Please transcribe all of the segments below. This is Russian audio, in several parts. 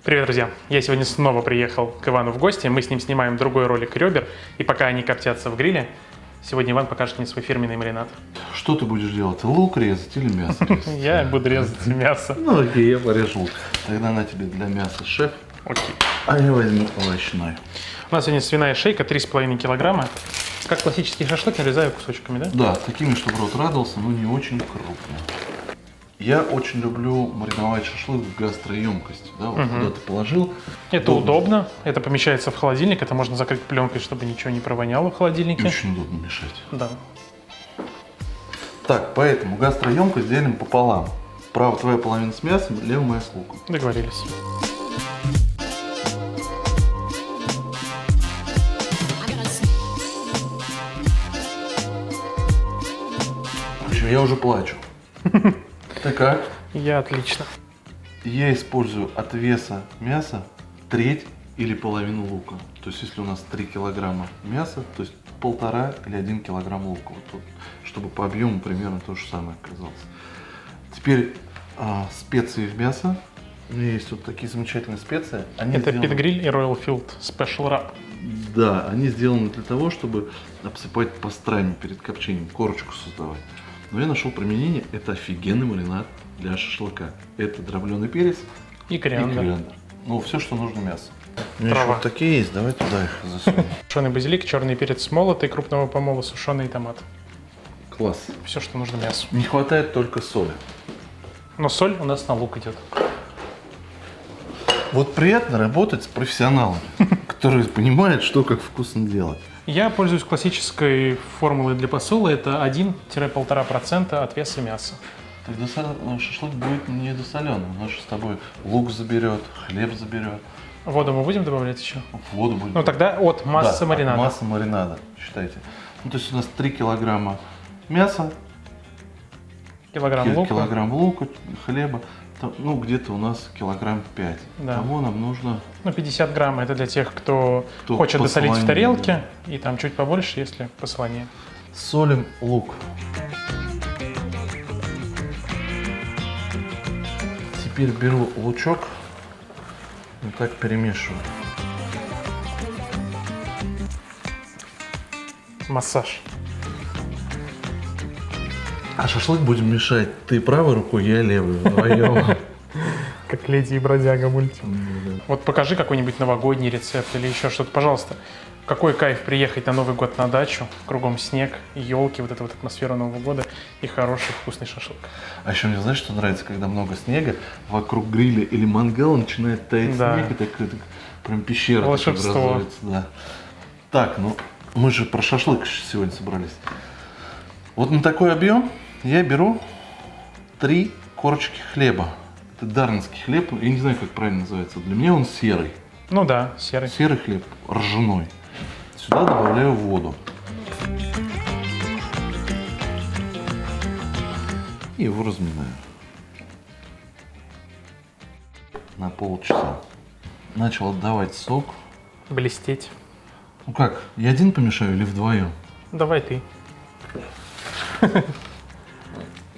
Привет, друзья! Я сегодня снова приехал к Ивану в гости. Мы с ним снимаем другой ролик ребер. И пока они коптятся в гриле, сегодня Иван покажет мне свой фирменный маринад. Что ты будешь делать? Лук резать или мясо резать? Я буду резать мясо. Ну окей, я порежу лук. Тогда на тебе для мяса шеф. Окей. А я возьму овощной. У нас сегодня свиная шейка 3,5 килограмма. Как классический шашлык, нарезаю кусочками, да? Да, такими, чтобы рот радовался, но не очень крупно. Я очень люблю мариновать шашлык в гастроемкость. Да, вот куда ты положил. Это удобно. Это помещается в холодильник. Это можно закрыть пленкой, чтобы ничего не провоняло в холодильнике. Очень удобно мешать. Да. Так, поэтому гастроемкость делим пополам. Правая твоя половина с мясом, левая моя с луком. Договорились. В общем, я уже плачу. Ты как? Я отлично. Я использую от веса мяса треть или половину лука. То есть, если у нас 3 килограмма мяса, то есть 1,5 или 1 килограмм лука. Вот тут, чтобы по объему примерно то же самое оказалось. Теперь специи в мясо. У меня есть вот такие замечательные специи. Они Это сделаны... Pit Grill и Royal Field Special Rub. Да, они сделаны для того, чтобы обсыпать пастрами перед копчением, корочку создавать. Но я нашел применение. Это офигенный маринад для шашлыка. Это дробленый перец И кориандр. Ну, все, что нужно мясо. У меня еще вот такие есть, давай туда их засунем. Сушеный базилик, черный перец молотый, крупного помола, сушеный томат. Класс. Все, что нужно мясу. Не хватает только соли. Но соль у нас на лук идет. Вот приятно работать с профессионалами, которые понимают, что как вкусно делать. Я пользуюсь классической формулой для посола. Это 1-1,5% от веса мяса. Тогда шашлык будет недосоленый. У нас же с тобой лук заберет, хлеб заберет. Воду мы будем добавлять еще? Воду будет. Ну тогда от массы да, маринада. От массы маринада, считайте. Ну, то есть у нас 3 килограмма мяса, килограмм лука, хлеба. Ну, где-то у нас килограмм 5. Да. Того нам нужно... Ну, 50 грамм это для тех, кто хочет досолить в тарелке. Да. И там чуть побольше, если посолонее. Солим лук. Теперь беру лучок и так перемешиваю. Массаж. А шашлык будем мешать ты правой рукой, я левой, вдвоем. Как леди и бродяга мультик. Вот покажи какой-нибудь новогодний рецепт или еще что-то, пожалуйста. Какой кайф приехать на Новый год на дачу, кругом снег, елки, вот эта вот атмосфера Нового года и хороший вкусный шашлык. А еще мне знаешь, что нравится, когда много снега, вокруг гриля или мангала начинает таять снег, и так прям пещера образуется. Да. Так, ну мы же про шашлык сегодня собрались. Вот на такой объем я беру 3 корочки хлеба. Это дарницкий хлеб, я не знаю, как правильно называется. Для меня он серый. Ну да, серый. Серый хлеб, ржаной. Сюда добавляю воду. И его разминаю. На полчаса. Начал отдавать сок. Блестеть. Ну как, я один помешаю или вдвоем? Давай ты.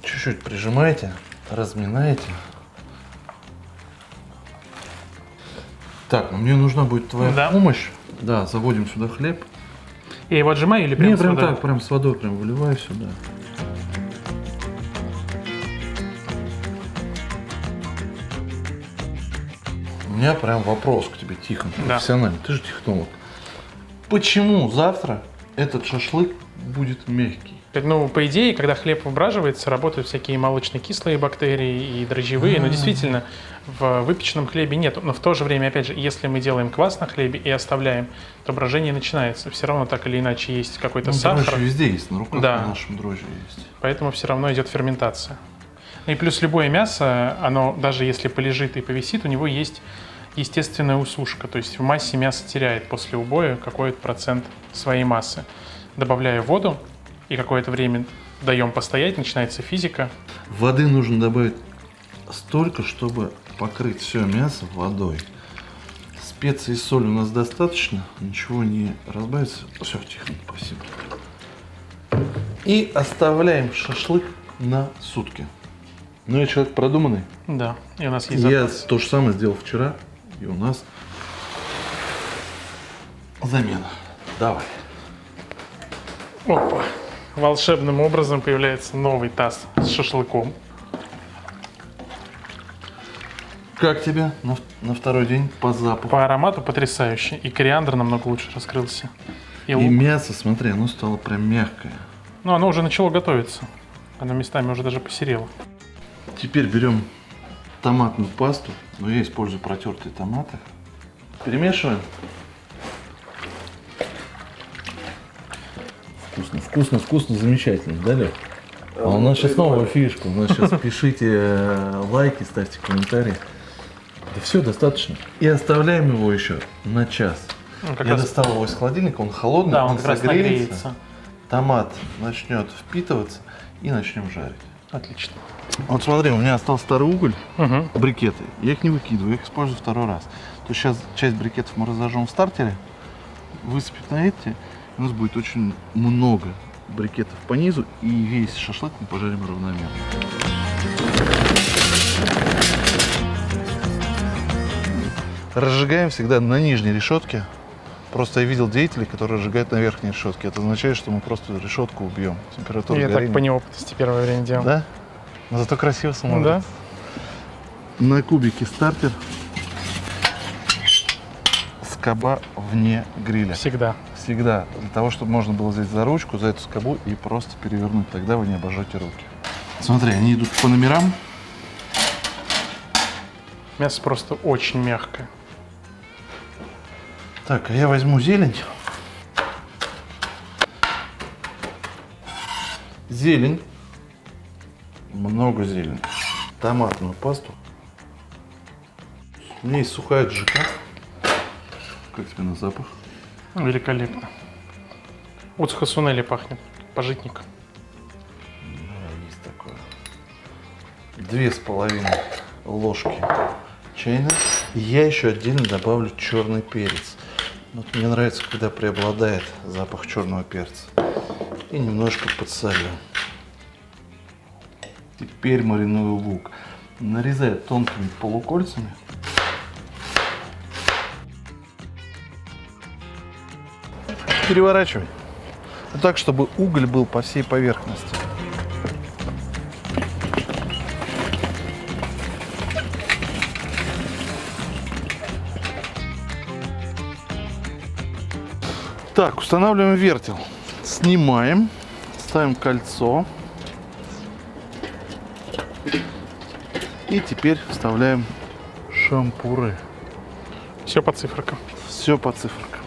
Чуть-чуть прижимайте, разминаете. Так, ну мне нужна будет твоя помощь. Да, заводим сюда хлеб. Я его отжимаю или прям Не, с прям водой? так, прям с водой, прям выливаю сюда. У меня прям вопрос к тебе, Тихон, профессиональный. Ты же технолог. Почему завтра этот шашлык будет мягкий? Ну, по идее, когда хлеб выбраживается, работают всякие молочно-кислые бактерии и дрожжевые, но действительно в выпеченном хлебе нет. Но в то же время, опять же, если мы делаем квас на хлебе и оставляем, то брожение начинается. Все равно так или иначе есть какой-то сахар. Дрожжи везде есть, на руках на нашем дрожжи есть. Поэтому все равно идет ферментация. И плюс любое мясо, оно даже если полежит и повисит, у него есть естественная усушка. То есть в массе мясо теряет после убоя какой-то процент своей массы. Добавляя воду, и какое-то время даем постоять, начинается физика. Воды нужно добавить столько, чтобы покрыть все мясо водой. Специй и соли у нас достаточно, ничего не разбавится. Все, тихо, спасибо. И оставляем шашлык на сутки. Ну, я человек продуманный. Да, и у нас есть Я запас. то же самое сделал вчера. И у нас замена. Давай. Опа. Волшебным образом появляется новый таз с шашлыком. Как тебе на второй день по запаху? По аромату потрясающе. И кориандр намного лучше раскрылся. И мясо, смотри, оно стало прям мягкое. Ну, оно уже начало готовиться. Оно местами уже даже посерело. Теперь берем томатную пасту. Но я использую протертые томаты. Перемешиваем. Вкусно, вкусно, вкусно, замечательно, да, Лёх? А у нас сейчас новая фишка. У нас сейчас пишите лайки, ставьте комментарии. Да все, достаточно. И оставляем его еще на час. Я достал его из холодильника, он холодный, да, он как раз согреется. Томат начнет впитываться и начнем жарить. Отлично. Вот смотри, у меня остался старый уголь, брикеты. Я их не выкидываю, я их использую второй раз. То есть сейчас часть брикетов мы разожжем в стартере, высыпем на эти. У нас будет очень много брикетов по низу, и весь шашлык мы пожарим равномерно. Разжигаем всегда на нижней решетке. Просто я видел деятелей, которые разжигают на верхней решетке. Это означает, что мы просто решетку убьем. Температуру Я горения. так по неопытности первое время делал. Да? Но зато красиво смотрится. Да. На кубике стартер. Скоба вне гриля. Всегда. Всегда. Для того, чтобы можно было взять за ручку, за эту скобу и просто перевернуть. Тогда вы не обожжете руки. Смотри, они идут по номерам. Мясо просто очень мягкое. Так, а я возьму зелень. Зелень. Много зелени. Томатную пасту. У меня есть сухая джика. Как тебе на запах? Великолепно. Вот с хасунели пахнет. Пожитник. Да, есть такое. 2,5 ложки чайной. Я еще отдельно добавлю черный перец. Вот мне нравится, когда преобладает запах черного перца. И немножко подсолю. Теперь мариную лук. Нарезаю тонкими полукольцами. Переворачивай. Так, чтобы уголь был по всей поверхности. Так, устанавливаем вертел. Снимаем, ставим кольцо. И теперь вставляем шампуры. Все по циферкам. Все по циферкам.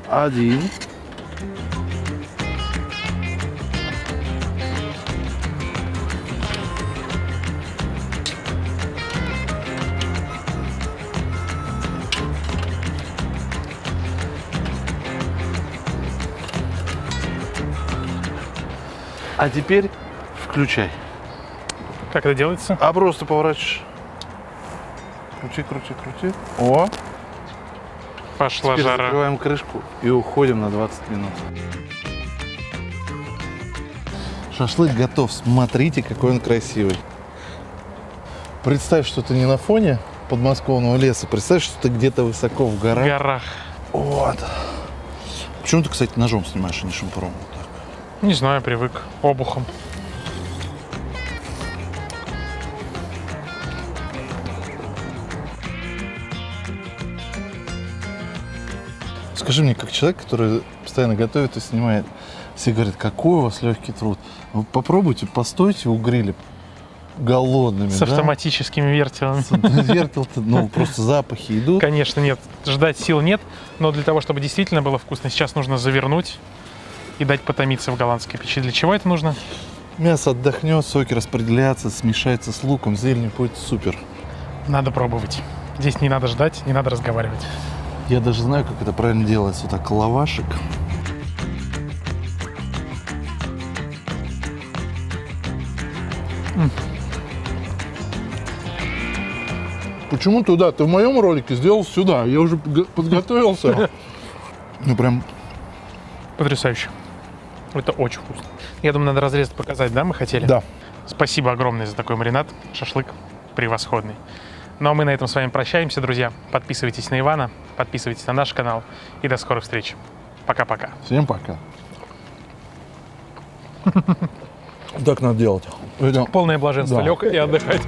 1. А теперь включай. Как это делается? А просто поворачиваешь. Крути, крути, крути. О! Пошла Теперь жара. закрываем крышку и уходим на 20 минут. Шашлык готов. Смотрите, какой он красивый. Представь, что ты не на фоне подмосковного леса. Представь, что ты где-то высоко в горах. В горах. Вот. Почему ты, кстати, ножом снимаешь, а не шампуром? Вот так. Не знаю, привык. Обухом. Скажи мне, как человек, который постоянно готовит и снимает, все говорят, какой у вас легкий труд. Вы попробуйте, постойте у гриля голодными. С автоматическими вертелами. Вертел-то, ну, просто запахи идут. Конечно, нет. Ждать сил нет. Но для того, чтобы действительно было вкусно, сейчас нужно завернуть и дать потомиться в голландской печи. Для чего это нужно? Мясо отдохнет, соки распределятся, смешается с луком, зеленью, будет супер. Надо пробовать. Здесь не надо ждать, не надо разговаривать. Я даже знаю, как это правильно делается. Вот так, лавашек. Почему туда? Ты в моем ролике сделал сюда. Я уже подготовился. Ну, прям... Потрясающе. Это очень вкусно. Я думаю, надо разрезать, показать, да, мы хотели? Да. Спасибо огромное за такой маринад. Шашлык превосходный. Ну а мы на этом с вами прощаемся, друзья. Подписывайтесь на Ивана, подписывайтесь на наш канал. И до скорых встреч. Пока-пока. Всем пока. Так надо делать. Полное блаженство. Да. Лег и отдыхать.